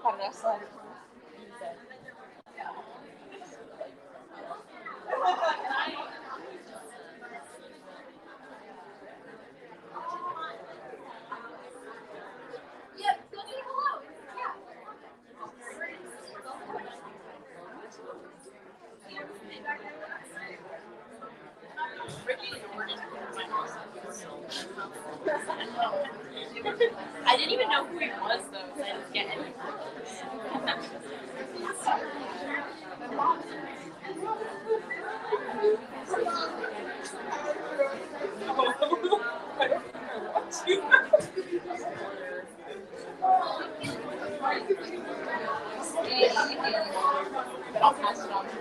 I didn't even know who he was though, so I didn't get any. I'll pass it on to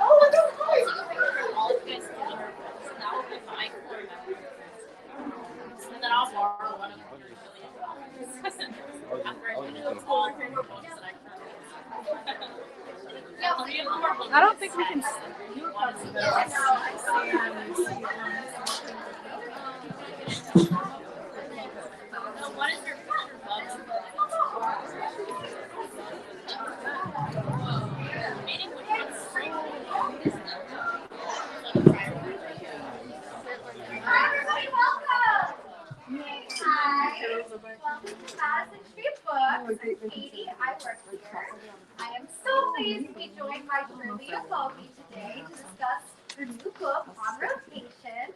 all of you guys can hear this. And that will be my core memory. And then I'll borrow one of your million dollars. After I finish those whole favorite books that I can. I don't think we can. What is your favorite book? Meeting with Everybody, welcome! Hi, welcome to Madison Street Books. I'm Katie, I work here. I am so pleased to be joined by Shirlene Obuobi today to discuss her new book, On Rotation.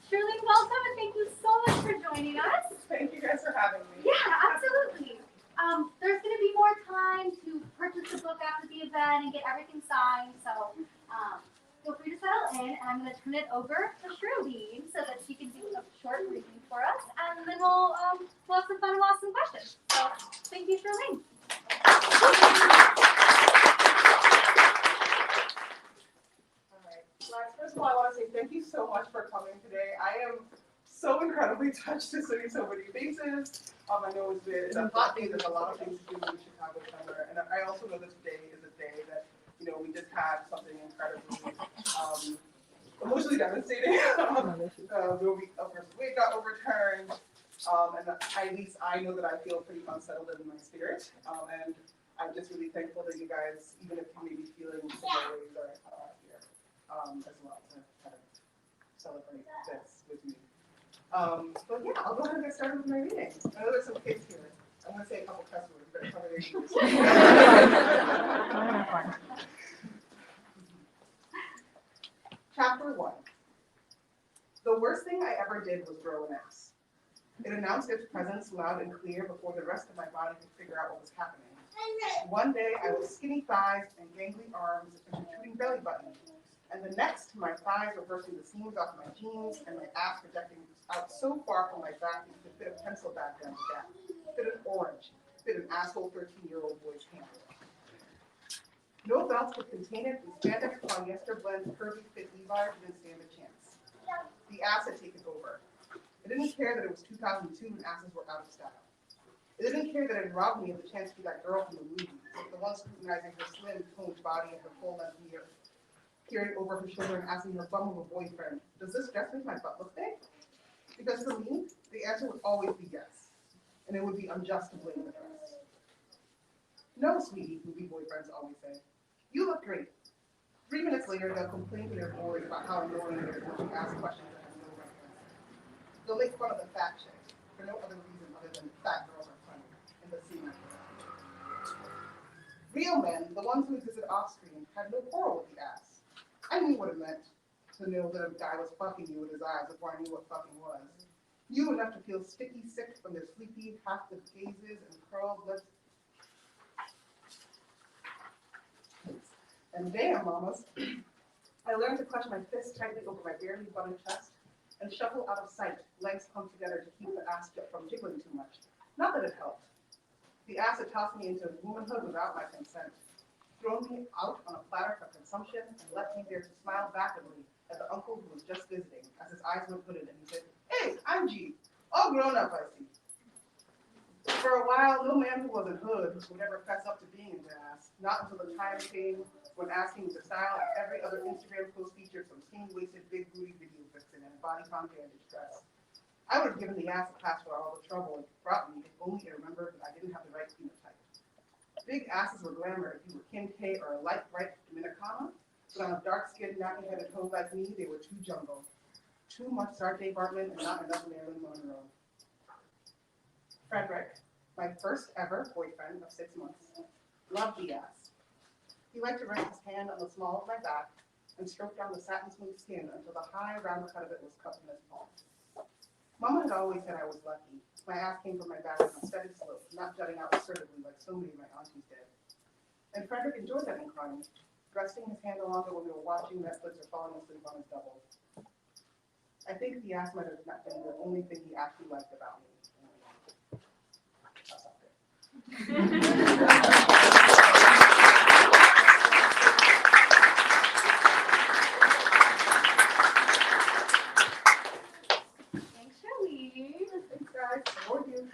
Shirlene, welcome and thank you so much for joining us. Thank you guys for having me. Yeah, absolutely. There's going to be more time to purchase the book after the event and get everything signed, so feel free to settle in, and I'm going to turn it over to Shirlene so that she can do a short reading for us, and then we'll have some fun and ask some questions. So, thank you, Shirlene. All right. First of all, I want to say thank you so much for coming today. I am so incredibly touched to see so many faces. I know it's a hot day. There's a lot of things to do in Chicago summer, and I also know that today is a day that we just had something incredibly emotionally devastating. Roe v. Wade got overturned, and at least I know that I feel pretty unsettled in my spirit. And I'm just really thankful that you guys, even if you may be feeling similar ways, are here as well to kind of celebrate this with me. But yeah, I'll go ahead and get started with my reading. I know there's some kids here. I'm going to say a couple cuss words, but cover their ears. Chapter 1. The worst thing I ever did was grow an ass. It announced its presence loud and clear before the rest of my body could figure out what was happening. One day I was skinny thighs and gangly arms and protruding belly button, and the next my thighs were bursting the seams off my jeans and my ass projecting out so far from my back that you could fit a pencil back down the gap, fit an orange, fit an asshole 13-year-old boy's hand. No belts would contain it, and spandex polyester blend curvy fit Levi didn't stand a chance. The ass had taken over. It didn't care that it was 2002 and asses were out of style. It didn't care that it robbed me of the chance to be that girl from the movies, the one scrutinizing her slim, toned body and her full-length mirror, peering over her shoulder and asking her bum of a boyfriend, does this dress make my butt look big? Because for me, the answer would always be yes, and it would be unjust to blame the dress. No, sweetie, movie boyfriends always say. You look great. 3 minutes later, they'll complain to their boys about how annoying it is when you ask questions that have no reference. They'll make fun of the fat chick for no other reason other than fat girls are funny in the scene. Real men, the ones who existed off-screen, had no quarrel with the ass. I knew what it meant to know that a guy was fucking you with his eyes before I knew what fucking was. Knew enough to feel sticky sick from their sleepy, half-lit gazes and curled lips. And damn, mamas, I learned to clutch my fist tightly over my barely buttoned chest and shuffle out of sight, legs pumped together to keep the ass from jiggling too much. Not that it helped. The ass had tossed me into womanhood without my consent, thrown me out on a platter for consumption, and left me there to smile vapidly at the uncle who was just visiting, as his eyes were hooded, and he said, "Hey, I'm G. All grown up, I see." For a while, no man who wasn't hood would ever fess up to being into ass, not until the time came when asking the style of every other Instagram post featured some skinny-waisted, big booty video fixation. bodycon bandage dress. I would have given the ass a pass for all the trouble it brought me if only it remembered that I didn't have the right phenotype. Big asses were glamour if you were Kim K or a light bright Dominicana, but on a dark-skinned, nappy-headed hoe like me, they were too jungle. Too much Sarte Bartman and not enough Marilyn Monroe. Frederick, my first ever boyfriend of 6 months, loved the ass. He liked to rest his hand on the small of my back and stroke down the satin smooth skin until the high round cut of it was cut in his palm. Mama had always said I was lucky. My ass came from my back on a steady slope, not jutting out assertively like so many of my aunties did. And Frederick enjoyed that incline, resting his hand along it when we were watching Netflix or falling asleep on his double. I think the ass might have not been the only thing he actually liked about me. Thanks, Shirlene. Thanks, guys. For you. Did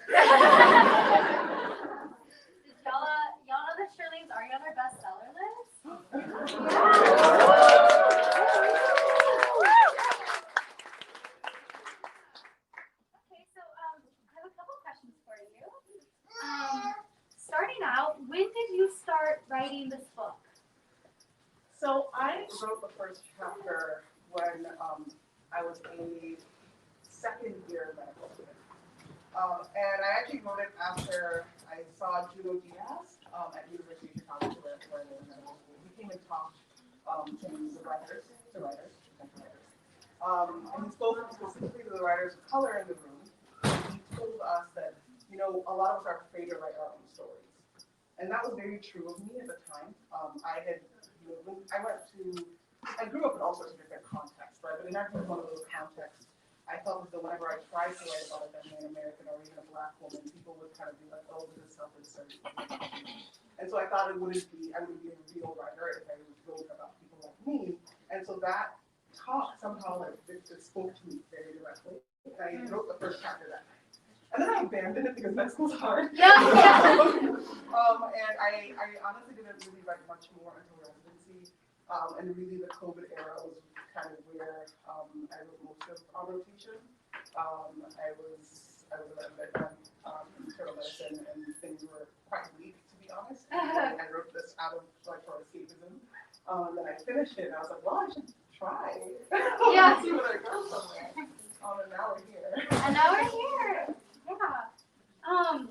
y'all know that Shirlene's already on our bestseller list? Okay, so I have a couple questions for you. Starting out, when did you start writing this book? So I wrote the first chapter when I was a second year medical student. And I actually wrote it after I saw Juno Diaz at University of Chicago, where I was in medical school. He came and talked to the writers. And he spoke specifically to the writers of color in the room. And he told us that, you know, a lot of us are afraid to write our own stories. And that was very true of me at the time. I grew up in all sorts of different contexts, right? But in every one of those contexts, I felt as though whenever I tried to write about a Benjamin American or even a Black woman, people would kind of be like, oh, this is self-inserted. And so I thought I wouldn't be a real writer if I wrote about people like me. And so that talk somehow it spoke to me very directly. And I wrote the first chapter that night. And then I abandoned it because med school's hard. Yeah. And I honestly didn't really write much more until residency. And really the COVID era was kind of where I wrote most of our rotation. I was a veteran in internal medicine and things were quite weak, to be honest. And I wrote this out of like for escapism. And then I finished it and I was like, well, I should try. Yeah. See what I go somewhere. And now we're here. And now we're here. Yeah.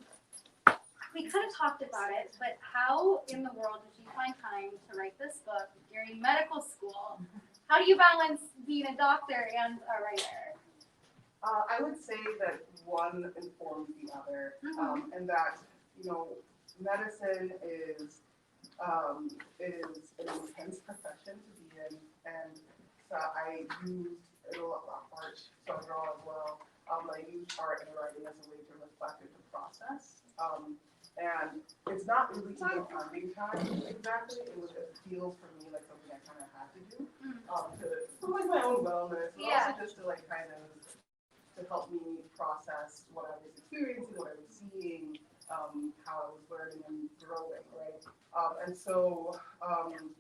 We kind of talked about it, but how in the world did you find time to write this book during medical school? How do you balance being a doctor and a writer? I would say that one informs the other, and that, you know, medicine is an intense profession to be in, and so I used art, so I draw as well. I used art and writing as a way to reflect the process. And it's not really even finding time exactly. It feels for me like something I kind of had to do for like my own wellness, but also just to like kind of to help me process what I was experiencing, what I was seeing, how I was learning and growing, right? And so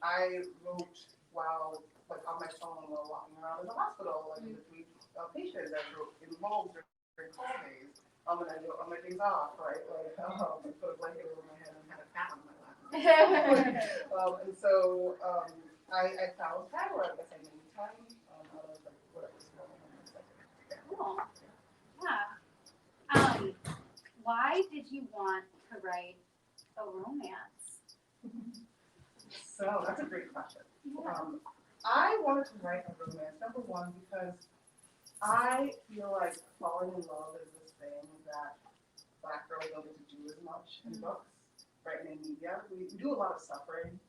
I wrote while like on my phone while walking around in the hospital, like between patients. I wrote in malls during call days. And I do on my days off, right? Like, I put a blanket over my head and had a cat on my lap. And so I found time where I guess I needed time out of like whatever was going on. Cool. Yeah. Why did you want to write a romance? So that's a great question. Yeah. I wanted to write a romance, number one, because I feel like falling in love is this thing that Black girls don't get to do as much in books, right? And in media, we do a lot of suffering.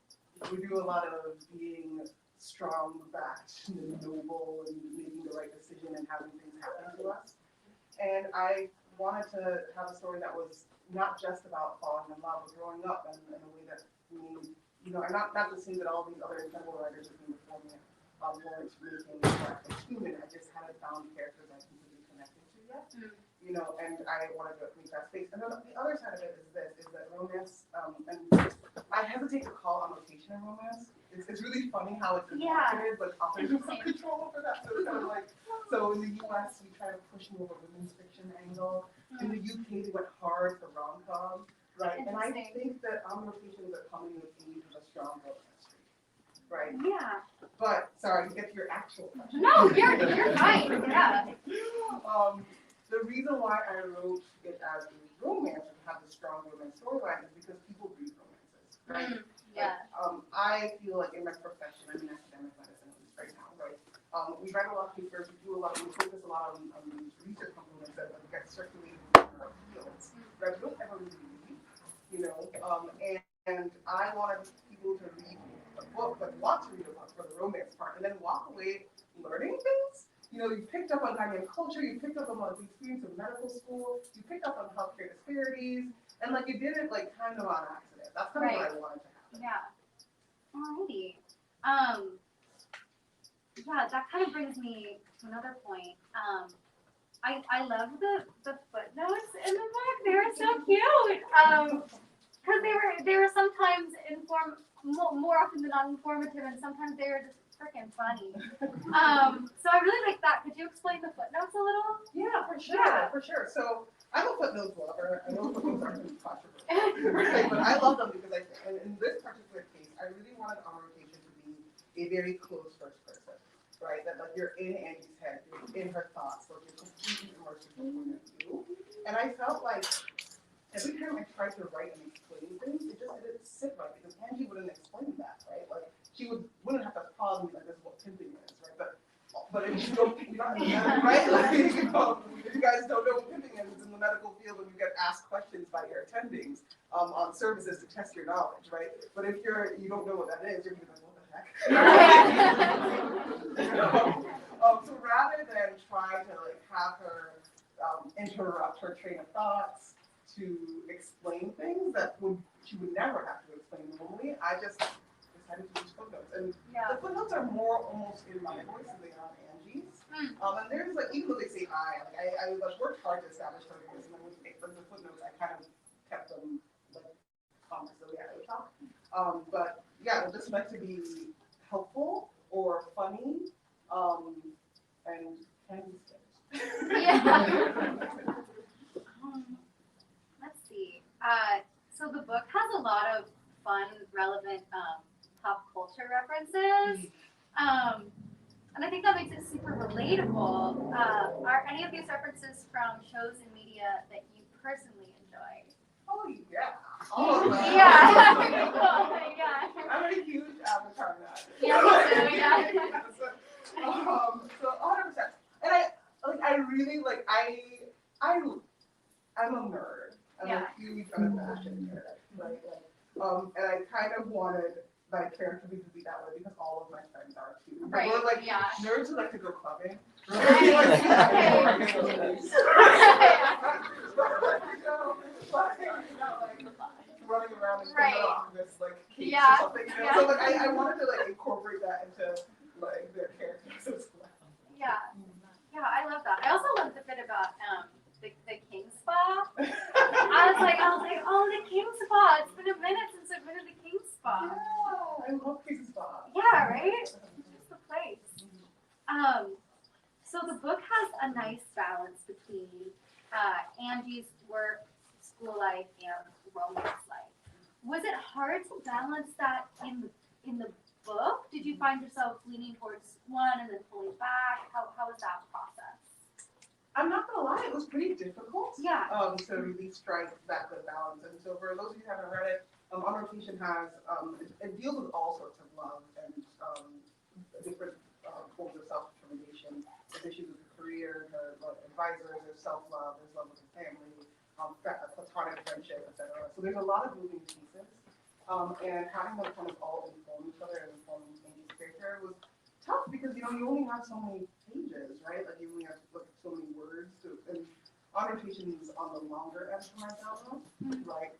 We do a lot of being strong-backed and noble and making the right decision and having things happen to us. And I wanted to have a story that was not just about falling in love, but growing up in a way that we, you know, and not to say that all these other incredible writers have been before me weren't making Black human. I just hadn't found characters I completely connected to yet. and I wanted to make that space. And then the other side of it is that romance, and I hesitate to call annotation romance. It's really funny how it's marketed, but authors don't have control over that. So it's kind of like, so in the US, we try to push more of a women's fiction angle. In the UK, they went hard for rom-com, right? And I think that annotations are coming with age with a strong romance streak, right? Yeah. But, sorry, to get to your actual question. No, you're fine. Yeah. The reason why I wrote it as a romance and have the strong romance storyline is because people read romances, right? Yeah. I feel like in my profession, I'm in academic medicine right now, right? We write a lot of papers, we focus a lot on these research components that get circulated in our fields, right? We don't ever really read, and I wanted people to read a book, but want to read a book for the romance part, and then walk away learning things. You picked up on Ghanaian culture, you picked up on the experience of medical school, you picked up on healthcare disparities, and you did it kind of on accident. That's kind of what I wanted to happen. Yeah. Alrighty. Yeah, that kind of brings me to another point. I love the footnotes in the book. They were so cute. Because they were sometimes more often than not informative, and sometimes they were just freaking funny. So I really like that. Could you explain the footnotes a little? Yeah, for sure. So I'm a footnotes lover. I know footnotes aren't controversial, right? But I love them because in this particular case, I really wanted annotation to be a very close first person, right? That you're in Angie's head, you're in her thoughts, so you're completely immersed in her point of view. And I felt like every time I tried to write and explain things, it just didn't sit right because Angie wouldn't explain that, right? She wouldn't have to pause and be like, "This is what pimping is," right? But if you don't, right? If you guys don't know what pimping is, it's in the medical field when you get asked questions by your attendings on services to test your knowledge, right? But if you don't know what that is, you're gonna be like, "What the heck?" So rather than try to have her interrupt her train of thoughts to explain things that she would never have to explain normally, I just decided to use footnotes. And the footnotes are more almost in my voice than they are Angie's. And there's even though they say I worked hard to establish her voice, and then with the footnotes, I kind of kept them comments that we had to talk. But yeah, they're just meant to be helpful or funny, and candy sketch. Let's see. So the book has a lot of fun, relevant pop culture references. And I think that makes it super relatable. Are any of these references from shows and media that you personally enjoy? Oh yeah. Oh yeah. I'm a huge Avatar nut. Yeah, me too, yeah. So 100%. And I really I'm a nerd. I'm a huge unabashed nerd, right? And I kind of wanted my character to be that way because all of my friends are too. Right. We're nerds who like to go clubbing. Running around in the office cakes or something. So I wanted to incorporate that into their characters as well. Yeah, I love that. I also love the bit about the King Spa. I was like, oh, the King Spa. It's been a minute since I've been to the King Spa. Yeah, I love King Spa. Yeah, right? It's just the place. So the book has a nice balance between Angie's work, school life, and romance life. Was it hard to balance that in the book? Did you find yourself leaning towards one and then pulling back? How was that process? I'm not gonna lie, it was pretty difficult. Yeah. To really strike that good balance. And so for those of you who haven't read it, On Rotation has it deals with all sorts of love and different forms of self-determination. There's issues with her career, her advisors, there's self-love, there's love with her family, platonic friendship, etc. So there's a lot of moving pieces. And having them kind of all inform each other and inform Angie's character was tough because you only have so many pages, right? You only have so many words. And On Rotation is on the longer end of my genre, right?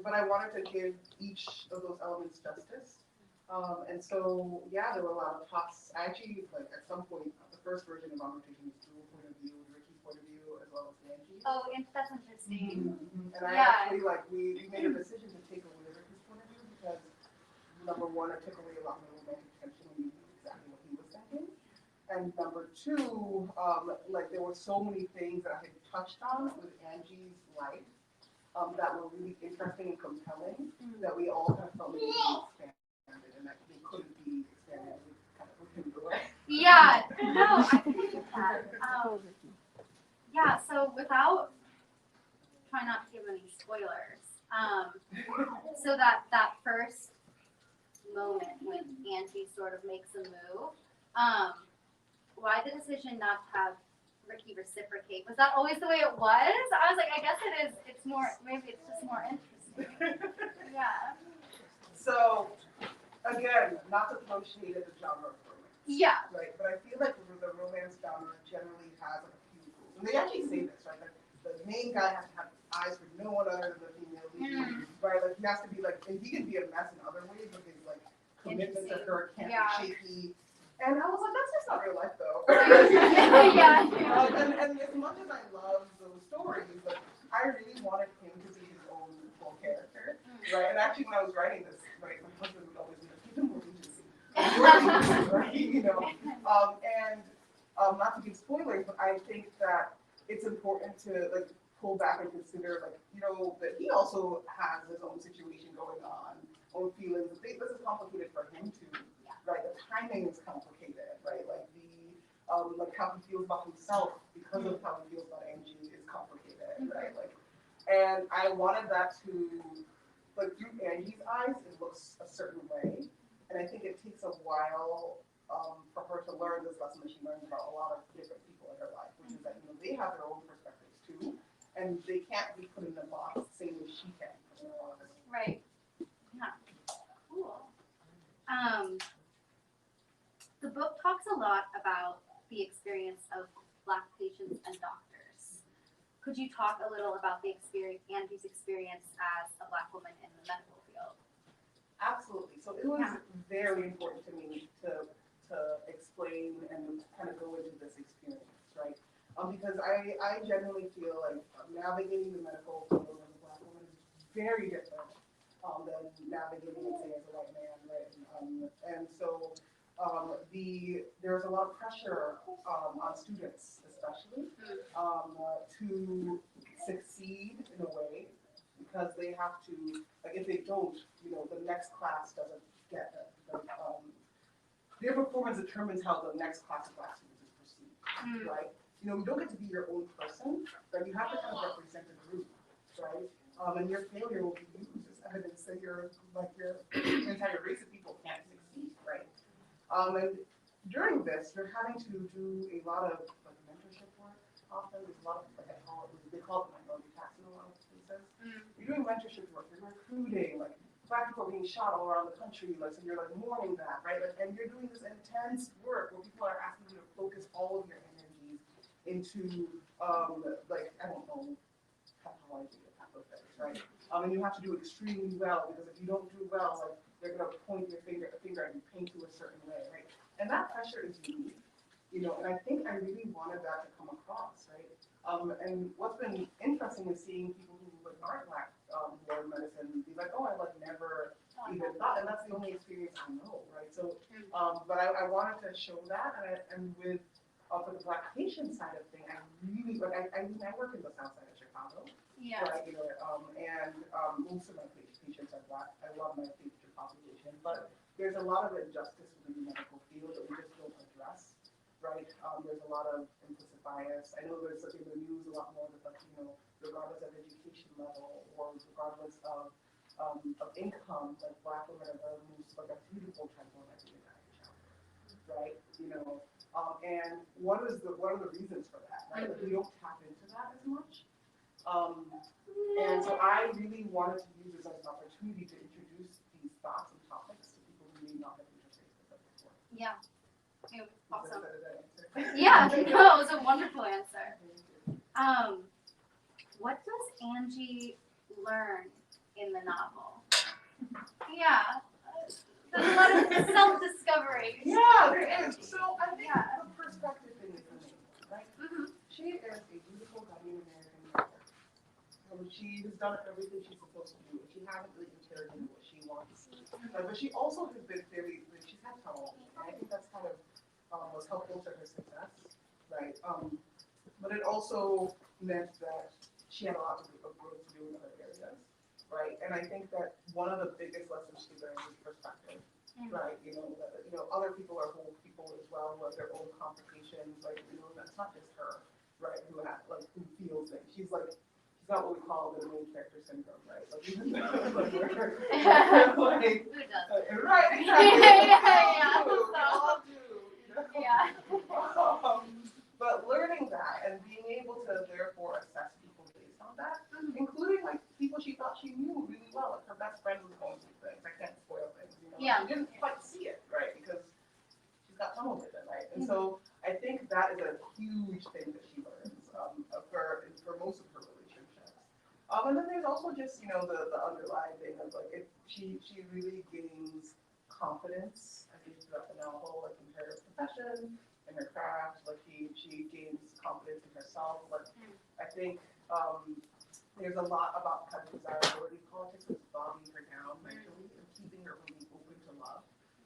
But I wanted to give each of those elements justice. And so, there were a lot of talks. I actually, at some point, the first version of On Rotation was dual point of view, Ricky's point of view as well as Angie. Oh, and that's interesting. And I Yeah. actually we made a decision to take away Ricky's point of view because number one, it took away a lot of the romantic tension when you knew exactly what he was thinking. And number two, like there were so many things that I had touched on with Angie's life that were really interesting and compelling that we all kind of felt like we expanded and that they couldn't be expanded. We kind of couldn't do it. Yeah, no, I agree with that. Yeah, so without trying not to give any spoilers, so that first moment when Angie sort of makes a move, why the decision not to have Ricky reciprocate? Was that always the way it was? I was like, I guess it is. It's more. Maybe it's just more interesting. Yeah. So again, not to throw shade at the genre of romance. Yeah. Right, but I feel like the romance genre generally has like a few rules, and they actually say this, right? Like the main guy has to have eyes for no one other than the female lead, right? Like he has to be like, and he can be a mess in other ways, but his like commitment to her can't be shaky. And I was like, that's just not real life, though. Yeah. And as much as I love those stories, like I really wanted him to be his own full character, right? And actually, when I was writing this, right, my husband would always be like, give him more agency. Right, you know, and not to give spoilers, but I think that it's important to like pull back and consider, like, you know, that he also has his own situation going on, own feelings. This is complicated for him too, right? The timing is complicated, right? Like like how he feels about himself because of how he feels about Angie is complicated, right? Like, and I wanted that to, like, through Angie's eyes, it looks a certain way. And I think it takes a while for her to learn this lesson that she learns about a lot of different people in her life, which is that, you know, they have their own perspectives too, and they can't be put in a box the same way she can. You know? Right. Yeah. Cool. The book talks a lot about the experience of Black patients and doctors. Could you talk a little about the experience, Angie's experience as a Black woman in the medical field? Absolutely. So it was very important to me to explain and kind of go into this experience, right? Because I genuinely feel like navigating the medical field as a Black woman is very different than navigating it, say, as a white man, right? And so there's a lot of pressure on students, especially, to succeed in a way, because they have to, like, if they don't, you know, the next class doesn't get them. Like, their performance determines how the next class of Black students is perceived, right? You know, you don't get to be your own person, but you have to kind of represent the group, right? And your failure will be used as evidence that your entire race of people can't succeed, right? And during this, you're having to do a lot of like mentorship work. Often there's a lot of, like, they call it minority tax in a lot of places. You're doing mentorship work, you're recruiting, like Black people are being shot all around the country, like, so you're like mourning that, right? Like, and you're doing this intense work where people are asking you to focus all of your energies into like, I don't know, pathology or pathophys, right? And you have to do extremely well, because if you don't do well, like, they're gonna point their finger and paint you a certain way, right? And that pressure is unique, you know, and I think I really wanted that to come across, right? And what's been interesting is seeing people who like aren't Black who are in medicine be like, oh, I like never even thought, and that's the only experience I know, right? So, but I wanted to show that, and with for the Black patient side of thing, I really like. I work in the South Side of Chicago, right? You know, and most of my patients are Black. I love my patient population, but there's a lot of injustice within the medical field that we just don't address, right? There's a lot of implicit bias. I know there's in the news a lot more that, like, you know, regardless of education level or regardless of income, like Black women are the most like a beautiful temple that we have, right? You know, and what are the reasons for that, right? Like, we don't tap into that as much. And so I really wanted to use this as an opportunity to introduce these thoughts and topics to people who may not have interacted with them before. Yeah. Awesome. That Yeah, no, it was a wonderful answer. What does Angie learn in the novel? Yeah. There's a lot of self-discovery. Yeah, there is. So I think the perspective thing is amazing, right? She is a and she has done everything she's supposed to do. She hasn't really interrogated what she wants. But she also has been very, like, she's had tunnel, and I think that's kind of was helpful to her success, right? But it also meant that she had a lot of growth to do in other areas, right? And I think that one of the biggest lessons she learned is perspective, right? Other people are whole people as well, who have their own complications, like, that's not just her, right? Who feels things. She's got what we call the main character syndrome, right? Like, even though, like, Who does? right, exactly. Yeah. We all do, Yeah. But learning that and being able to therefore assess people based on that, including like people she thought she knew really well, like her best friend was going through things. I can't spoil things, Yeah. She didn't quite see it, right? Because she's got tunnel vision, right? And so I think that is a huge thing that she learns for most of her relationships. And then there's also just the underlying thing of like she really gains confidence. I think throughout the novel, like in her profession, in her craft, like she gains confidence in herself. Like I think there's a lot about kind of desirability politics that's bogging her down mentally and keeping her really open to love,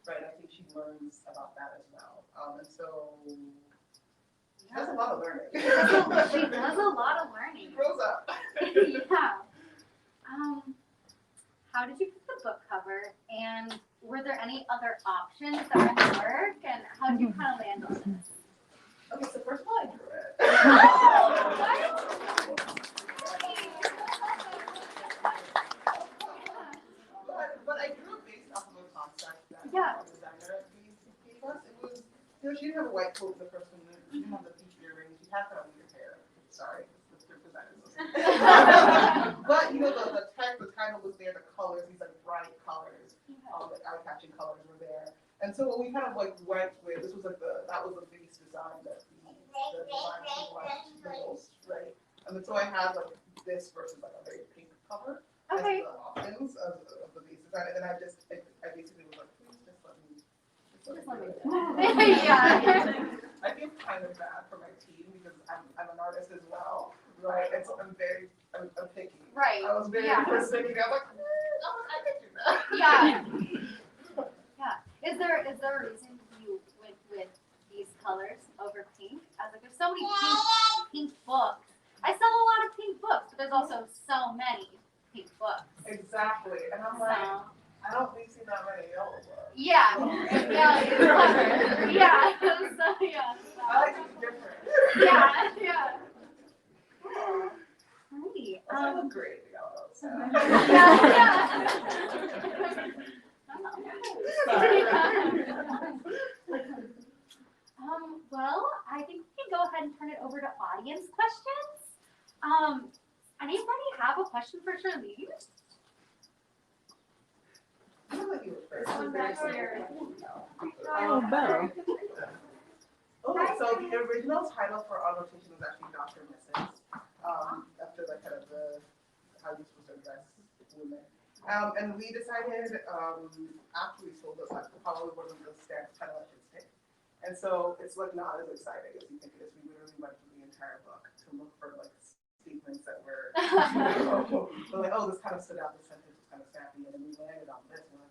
right? And I think she learns about that as well. And so she does a lot of learning. She does a lot of learning. She grows up. Yeah. How did you pick the book cover, and were there any other options that were in the work, and how did you kind of land on this? Okay, so first of all, I drew it. But I drew it based off of a concept that our designer gave us. It was, she didn't have a white coat the first one, she didn't have the peach earrings, she had kind of weird hair. Sorry, the designer. But the tech was kind of was there, the colors, these like bright colors, the eye-catching colors were there. And so we kind of like went with, this was like that was the base design that the design liked the most, right? And then so I had like this versus like a very pink cover as the options of the base design. And then I basically was like, please just let me do it. Yeah. I feel kind of bad for my team because I'm an artist as well, right? And so I'm picky. Right. I was very first thinking, I was like, I can do that. Yeah. Yeah. Is there a reason you went with these colors over pink? I was like, there's so many pink books. I sell a lot of pink books, but there's also so many pink books. Exactly. And I'm like, I don't really see that many yellow books. Yeah. Yeah. It's clever. Yeah. So yeah. I like to be different. Yeah. Great. I look great in yellow. So. Well, I think we can go ahead and turn it over to audience questions. Anybody have a question for Shirlene? Oh, Bo. Okay, so the original title for our rotation was actually Dr. Mrs. After the kind of how you're supposed to address women. And we decided after we sold it, that probably wasn't the stamp title I should stick. And so it's like not as exciting as you think it is. We literally went through the entire book to look for like statements that were like, oh, this kind of stood out, this sentence was kind of snappy, and then we landed on this one.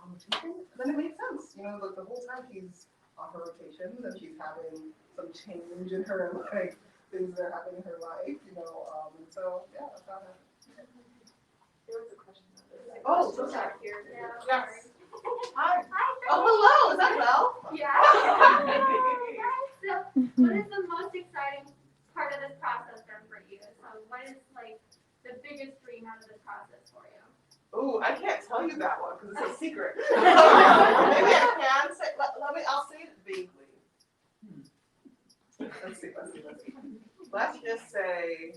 Rotation? And then it made sense. Like the whole time she's on her rotation and she's having some change in her like things that are happening in her life, and so yeah, that's how that happened. There was a question. Oh, so sorry. Yeah. Yes. Hi. Oh, hello. Is that Belle? Yeah. So, what is the most exciting part of this process then for you? So, what is like the biggest dream out of this process for you? Ooh, I can't tell you that one because it's a secret. Maybe I can say. I'll say it vaguely. Let's see. Let's just say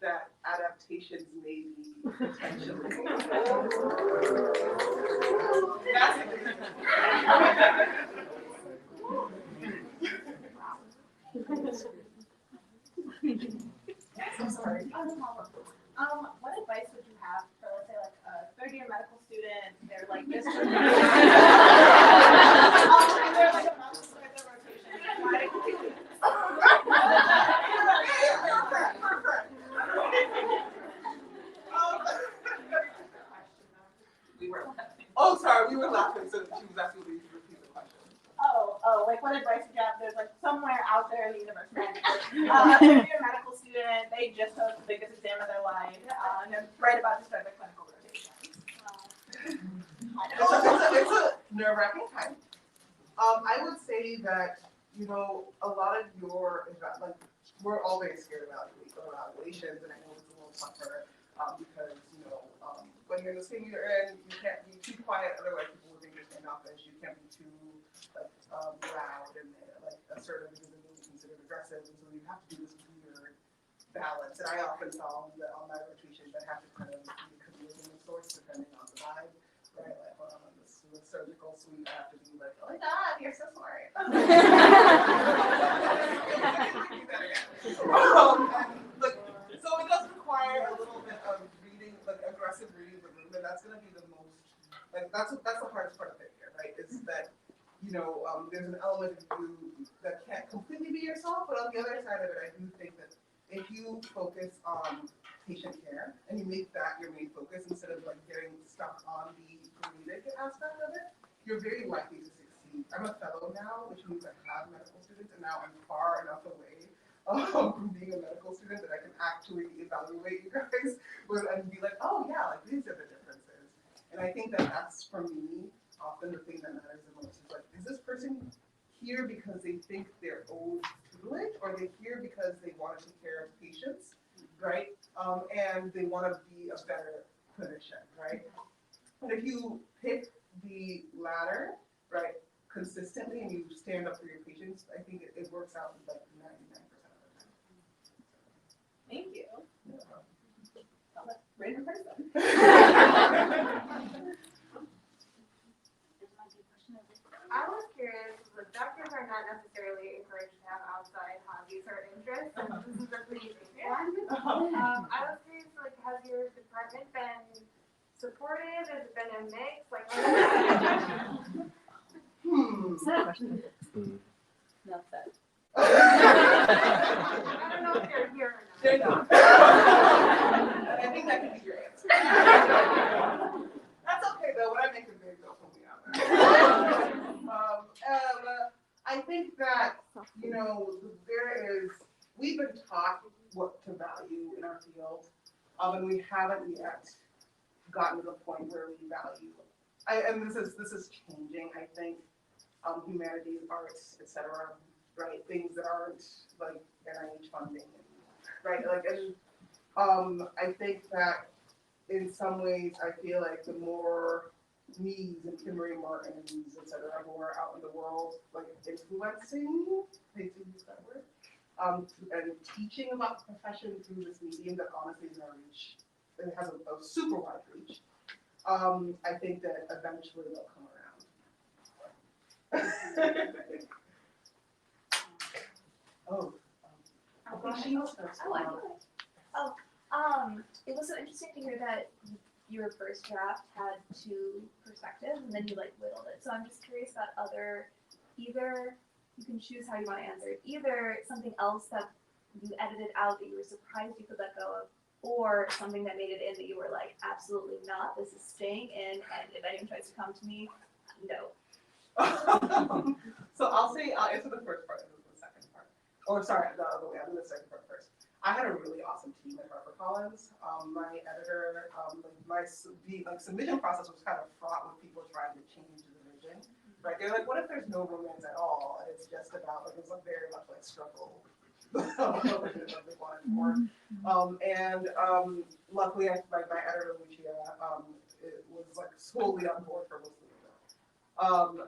that adaptations may be potentially. That's I'm sorry. What advice would you have for, let's say, like a third-year medical student? They're like this. They're like about to start their rotation. she was asking me to repeat the question. Like what advice would you have? There's like somewhere out there in the universe, right? If you're a medical student, they just took the biggest exam of their life, and they're right about to start their clinical rotation. It's a nerve-wracking time. I would say that, you know, a lot of your, like, we're all very scared about evaluations, and I know it's a little tougher because, you know, when you're in the same you're in, you can't be too quiet, otherwise people will think you're standoffish. You can't be too, like, loud and, like, assertive because it will be considered aggressive, and so you have to do this weird balance. And I often found that on my rotations, I have to kind of be a chameleon of sorts depending on the vibe. Right, like when I'm in the surgical suite, I have to be like, oh my god, you're so smart. And, like, so it does require a little bit of reading, like aggressive reading of the room, and that's gonna be the most, like that's the hardest part of it here, right? Is that, you know, there's an element of you that can't completely be yourself, but on the other side of it, I do think that if you focus on patient care and you make that your main focus instead of like getting stuck on the comedic aspect of it, you're very likely to succeed. I'm a fellow now, which means I have medical students, and now I'm far enough away from being a medical student that I can actually evaluate you guys and be like, oh yeah, like these are the differences. And I think that that's, for me, often the thing that matters the most is like, is this person here because they think they're owed tutelage, or they here because they want to take care of patients, right? And they want to be a better clinician, right? And if you pick the latter, right, consistently, and you stand up for your patients, I think it works out like 99% of the time. Thank you. Yeah. I'm a random person. I was curious, the doctors are not necessarily encouraged to have outside hobbies or interests, and this is a pretty big one. I was curious, like, has your department been supportive? Has it been a mix? Like, Is that a question? Not that. I don't know if they're here or not. They're not. I think that could be your answer. That's okay though. When I make a big, they'll put me out there. I think that, you know, we've been taught what to value in our field, and we haven't yet gotten to the point where we value. And this is changing. I think humanities, arts, etc. Right, things that aren't like NIH funding, right? Like, and I think that in some ways, I feel like the more me's and Kimberly Martins, etc., who are out in the world, like influencing, I hate to use that word, and teaching about the profession through this medium that honestly is our reach. It has a super wide reach. I think that eventually they'll come around. It was so interesting to hear that your first draft had two perspectives and then you like whittled it. So I'm just curious about either you can choose how you want to answer it, either something else that you edited out that you were surprised you could let go of, or something that made it in that you were like, absolutely not, this is staying in, and if anyone tries to come to me, no. So I'll answer the first part and then the second part. Or sorry, the other way, I'll do the second part first. I had a really awesome team at HarperCollins. My editor, my submission process was kind of fraught with people trying to change the vision. Right? They're like, what if there's no romance at all? And it's just about, like, it was like very much like struggle. Luckily, my editor, Lucia, it was like solely on board for most of it.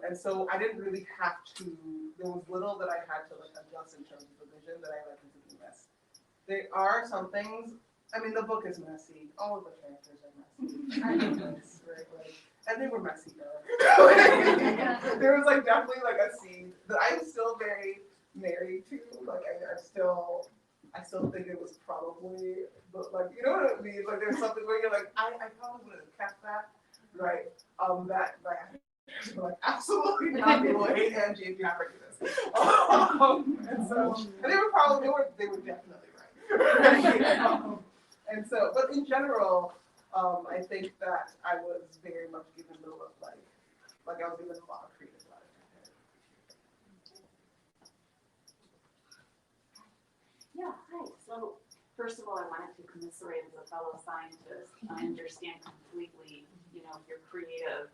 And so I didn't really have to, there was little that I had to like adjust in terms of the vision that I like to miss. There are some things, I mean, the book is messy. All of the characters are messy. I know this, right? Like, and they were messy, though. There was like definitely like a scene that I'm still very married to. Like, I still think it was probably, but like, you know what I mean? Like, there's something where you're like, I probably would have kept that, right? That like absolutely not. People hate Angie if you have to do this. And they were definitely right. And so, but in general, I think that I was very much given the like like I was even a lot of creative about it. Yeah, hi. So first of all, I wanted to commiserate as a fellow scientist. I understand completely, if you're creative,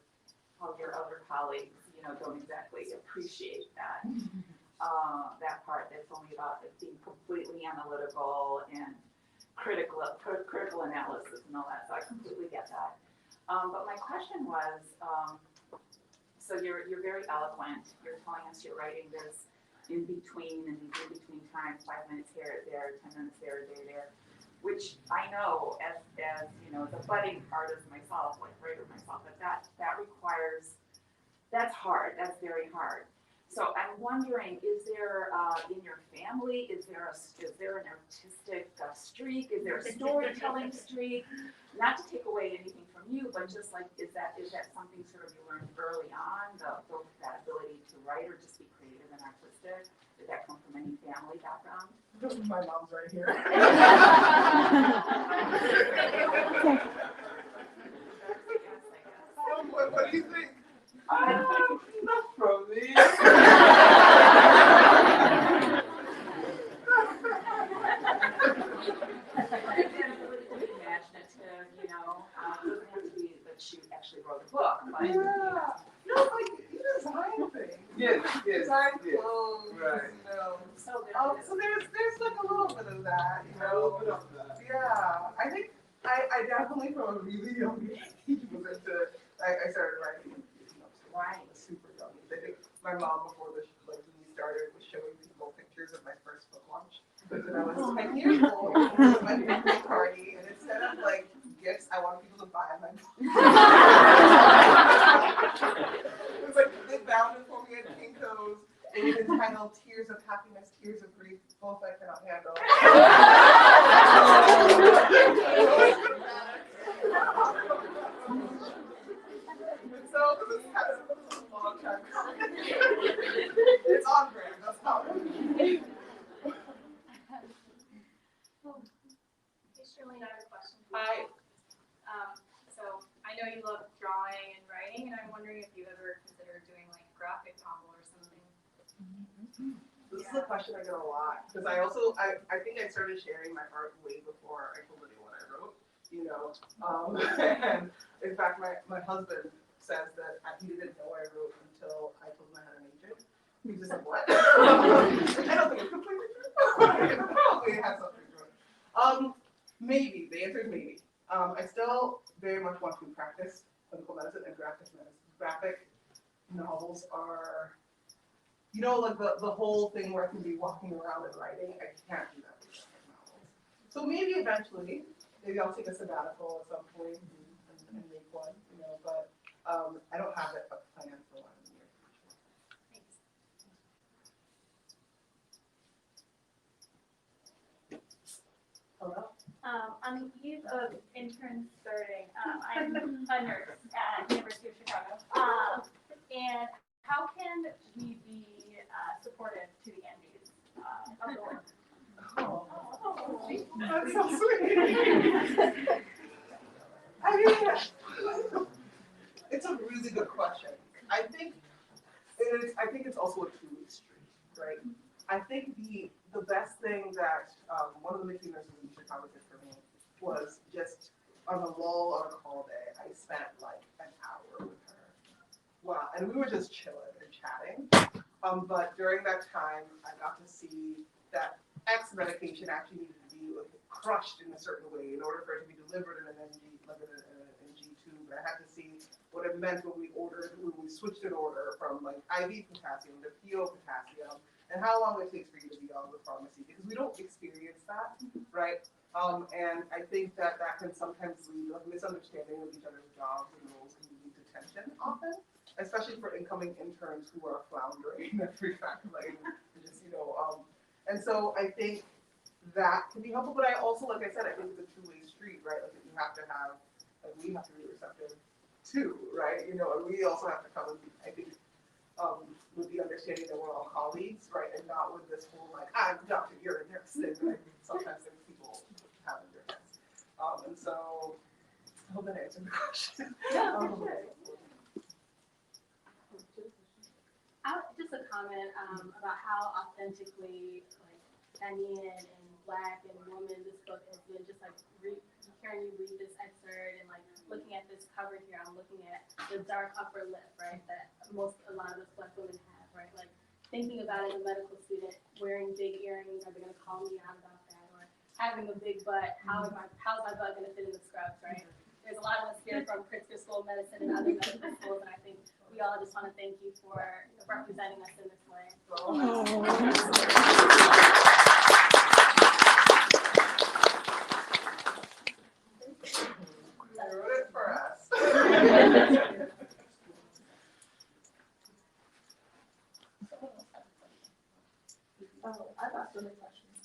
how your other colleagues, don't exactly appreciate that. That part that's only about it being completely analytical and critical analysis and all that. So I completely get that. But my question was, so you're very eloquent. You're telling us you're writing this in between time, 5 minutes here, there, 10 minutes there, there, which I know as the budding artist myself, like writer myself, that requires, that's hard. That's very hard. So I'm wondering, is there in your family, is there an artistic streak? Is there a storytelling streak? Not to take away anything from you, but just like, is that something sort of you learned early on, that ability to write or just be creative and artistic? Did that come from any family background? My mom's right here. What do you think? Not from me. Imaginative, it doesn't have to be that she actually wrote a book, but Yeah. No, like you design things. Yes. Design clothes. Right. so So there's like a little bit of that, Yeah. I think I definitely from a really young age was into I started writing. Right. Super young. I think my mom before when we started was showing people pictures of my first book launch. When I was 10 years old, it was my birthday party, and instead of like gifts, I wanted people to buy my book. It was like they bound it for me at Kinko's. It was entitled "Tears of Happiness, Tears of Grief, Both I Cannot Handle." So this is kind of a long time. It's on brand. That's how it is. Hey, Shirlene, I have a question. Hi. So I know you love drawing and writing, and I'm wondering if you ever considered doing like a graphic novel or something. This is a question I get a lot because I think I started sharing my art way before I told anyone I wrote. And in fact, my husband says that he didn't know I wrote until I told him I had an agent. He's just like, what? I don't think it's completely true. Probably it has something to it. Maybe. The answer is maybe. I still very much want to practice clinical medicine and graphic medicine. Graphic novels are, like the whole thing where I can be walking around and writing. I can't do that with graphic novels. So maybe eventually, I'll take a sabbatical at some point and make one, but I don't have a plan for one in the near future. Thanks. Hello? On the eve of interns starting, I'm a nurse at University of Chicago. And how can we be supportive to the MDs of the work? Oh, that's so sweet. I mean, it's a really good question. I think it's also a two-way street, right? I think the best thing that one of the McKee nurses in Chicago did for me was just on a lull on a call day, I spent like an hour with her. Wow, and we were just chilling and chatting. But during that time, I got to see that X medication actually needed to be crushed in a certain way in order for it to be delivered in an NG, like in an NG2. But I had to see what it meant when we switched an order from like IV potassium to PO potassium, and how long it takes for you to be on the pharmacy, because we don't experience that, right? And I think that can sometimes lead to a misunderstanding of each other's jobs and roles and lead to tension often, especially for incoming interns who are floundering every time, like just and so I think that can be helpful. But I also, like I said, I think it's a two-way street, right? Like you have to have, like we have to be receptive too, right? And we also have to come and I think with the understanding that we're all colleagues, right? And not with this whole like, I'm a doctor, you're a nurse thing that I think sometimes people have in their heads. And so I hope that answered the question. just a comment about how authentically like Ghanaian and Black and woman this book has been. Just like hearing you read this excerpt and like looking at this cover here, I'm looking at the dark upper lip, right? That a lot of us Black women have, right? Like thinking about as a medical student, wearing big earrings, are they going to call me out about that? Or having a big butt, how's my butt going to fit in the scrubs, right? There's a lot of us here from Pritzker School of Medicine and other medical schools, and I think we all just want to thank you for representing us in this way. I wrote it for us. I've asked other questions.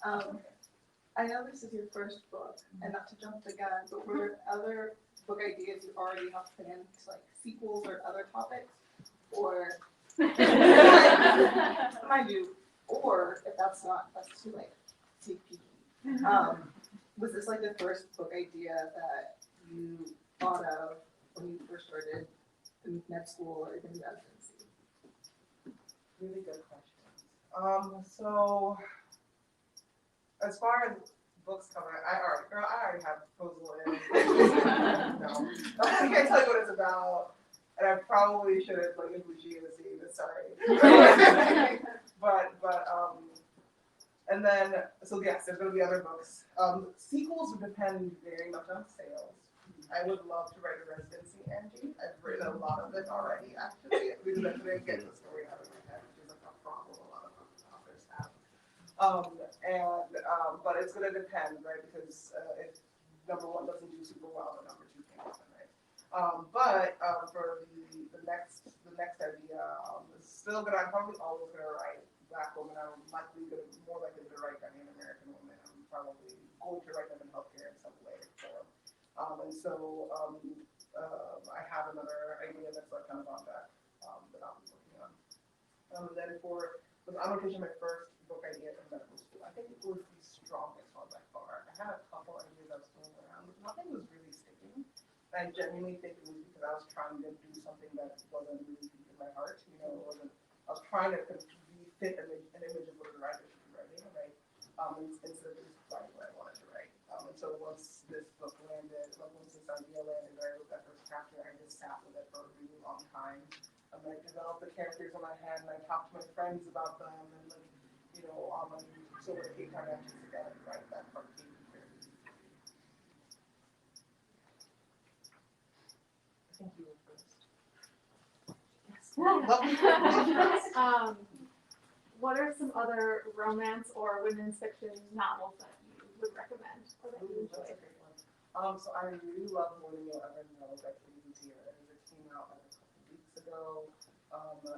I know this is your first book, and not to jump the gun, but were there other book ideas you already have planned, like sequels or other topics? Or, mind you, or if that's too like sneak peeky. Was this like the first book idea that you thought of when you first started in med school or even residency? Really good question. So as far as books coming, I already have a proposal in. No, I can't tell you what it's about, and I probably shouldn't like include this. Sorry, but and then so yes, there's going to be other books. Sequels would depend very much on sales. I would love to write a residency, Angie. I've written a lot of it already, actually, because I couldn't get the story out of my head, which is like a problem a lot of authors have. But it's going to depend, right? Because if number one doesn't do super well, then number two can't happen, right? But for the next idea, it's still gonna. I'm probably always gonna write Black women. I'm more likely to write Ghanaian American women. I'm probably going to write them in healthcare in some way. I have another idea that's like kind of on that that I'll be working on. And then for allocation, my first book idea in medical school, I think it was the strongest one by far. I had a couple ideas I was throwing around, but nothing was really sticking. I genuinely think it was because I was trying to do something that wasn't really deep in my heart. I was trying to fit an image of what a writer should be writing, right? Instead of just writing what I wanted to write. And so once this book landed, once this idea landed, I wrote that first chapter, I just sat with it for a really long time. I developed the characters in my head, and I talked to my friends about them, and so it came time to sit down and write that part came here. I think you were first. Yes. What are some other romance or women's fiction novels that you would recommend or that you enjoy? So I really love More Than You'll Ever Know by Katie Tier. It came out like a couple weeks ago.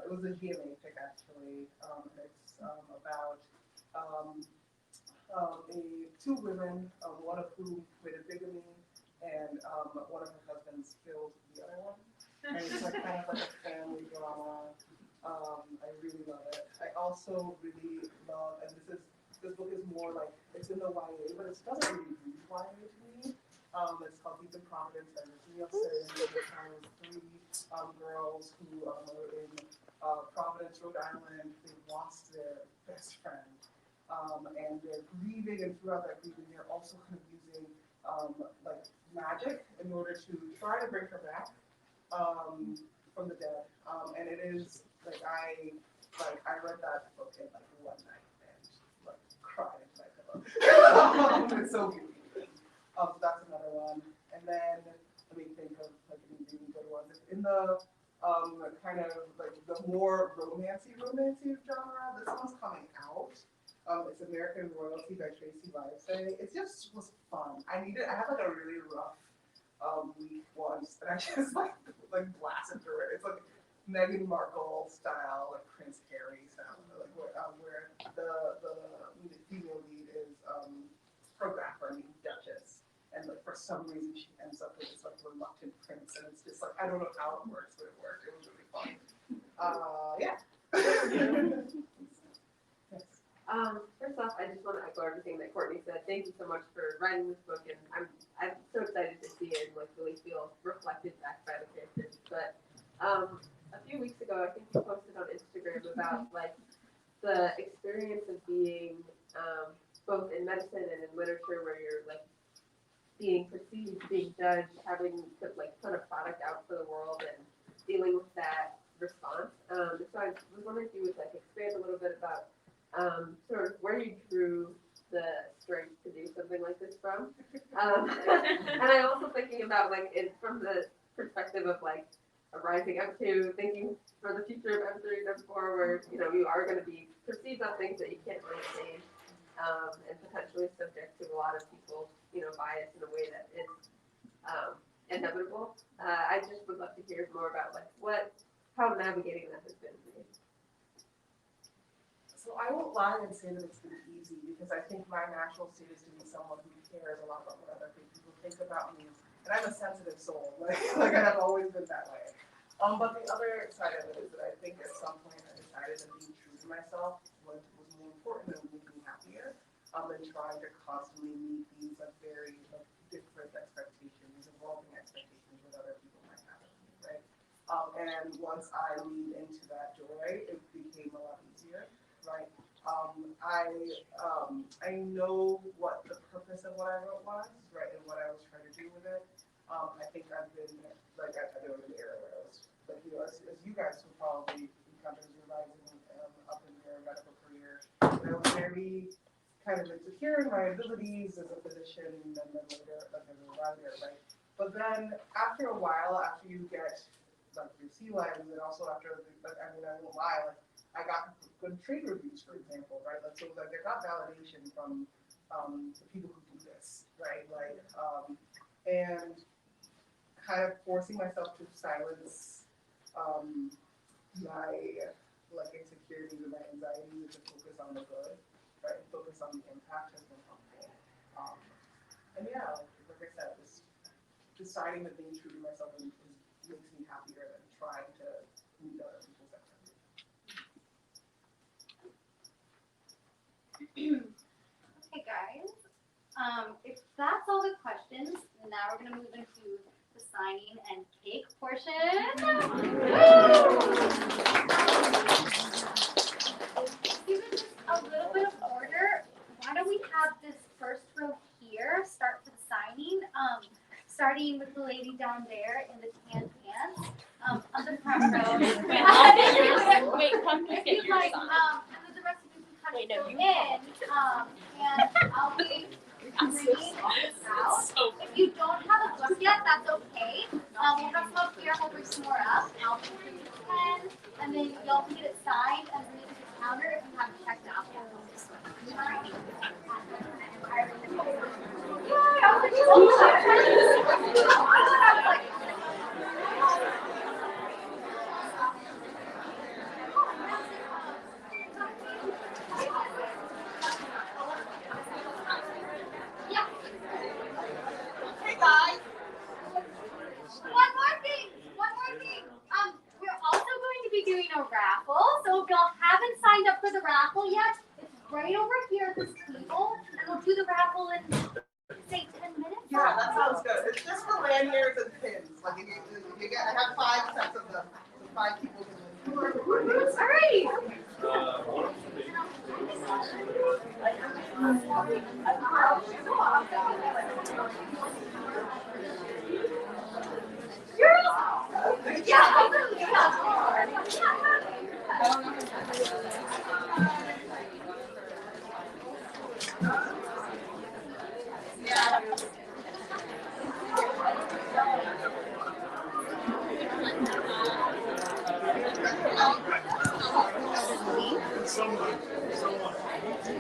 It was a GMA pick actually. It's about two women, one of whom committed bigamy, and one of her husbands killed the other one. And it's like kind of like a family drama. I really love it. I also really love, and this book is more like, it's in the YA, but it doesn't really read YA to me. It's called Deep in Providence, and it's New York City. It has three girls who are in Providence, Rhode Island. They lost their best friend, and they're grieving, and throughout that grieving, they're also kind of using like magic in order to try to bring her back from the dead. And it is like I read that book in like one night and like cried into my pillow. It's so beautiful. So that's another one. And then let me think of like any really good ones. In the kind of like the more romancy genre, this one's coming out. It's American Royalty by Tracy Livesay. It just was fun. I had like a really rough week once, and I just like blasted through it. It's like Meghan Markle style, like Prince Harry style, like where the female lead is her grandpa named Duchess, and like for some reason she ends up with this like reluctant prince, and it's just like I don't know how it works, but it worked. It was really fun. Yeah. First off, I just want to echo everything that Courtney said. Thank you so much for writing this book, and I'm so excited to see it and like really feel reflected back by the characters. But a few weeks ago, I think you posted on Instagram Instagram about like the experience of being both in medicine and in literature, where you're like being perceived, being judged, having to like put a product out for the world and dealing with that response. So I was wondering if you would like expand a little bit about sort of where you drew the strength to do something like this from. And I'm also thinking about like it from the perspective of like a rising up to thinking for the future of M3 and M4, where you know you are going to be perceived on things that you can't really change, and potentially subject to a lot of people's bias in a way that is inevitable. I just would love to hear more about like how navigating that has been for you. So I won't lie and say that it's been easy, because I think my natural state is to be someone who cares a lot about what other people think about me. And I'm a sensitive soul, like I have always been that way. But the other side of it is that I think at some point I decided that being true to myself was more important and making me happier than trying to constantly meet these very different expectations, evolving expectations that other people might have of me, right? And once I leaned into that joy, it became a lot easier, right? I know what the purpose of what I wrote was, right, and what I was trying to do with it. I think I've been like I've been in an era where I was like as you guys will probably encounter as you're rising up in your medical career. I was very kind of insecure in my abilities as a physician, and then later like as a writer, right? But then after a while, after you get like your sea life, and then also after I won't lie, like I got good trade reviews, for example, right? Like so like I got validation from the people who do this, right? Like and kind of forcing myself to silence my like insecurities and my anxieties to focus on the good, right? Focus on the impact has been helpful. And yeah, like I said, just deciding that being true to myself makes me happier than trying to meet other people's expectations. Okay, guys. If that's all the questions, now we're gonna move into the signing and cake portion. Given just a little bit of order, why don't we have this first row here start for the signing? Starting with the lady down there in the tan pants, on the front row. Wait, come pick If it. you'd like, and then the rest of you can kind of fill in, and I'll be reading this out. If you don't have a book yet, that's okay. We'll have some up here, we'll bring some more up. I'll put it in the pen, and then y'all can get it signed and bring it to the counter if you haven't checked out yet. Yeah. Hey guys. One more thing. We're also going to be doing a raffle. So if y'all haven't signed up for the raffle yet, it's right over here at this table, and we'll do the raffle in say 10 minutes. Yeah, that sounds good. It's just for lanyards and pins. Like you get, I have 5 sets of them. So 5 people can win. Alrighty.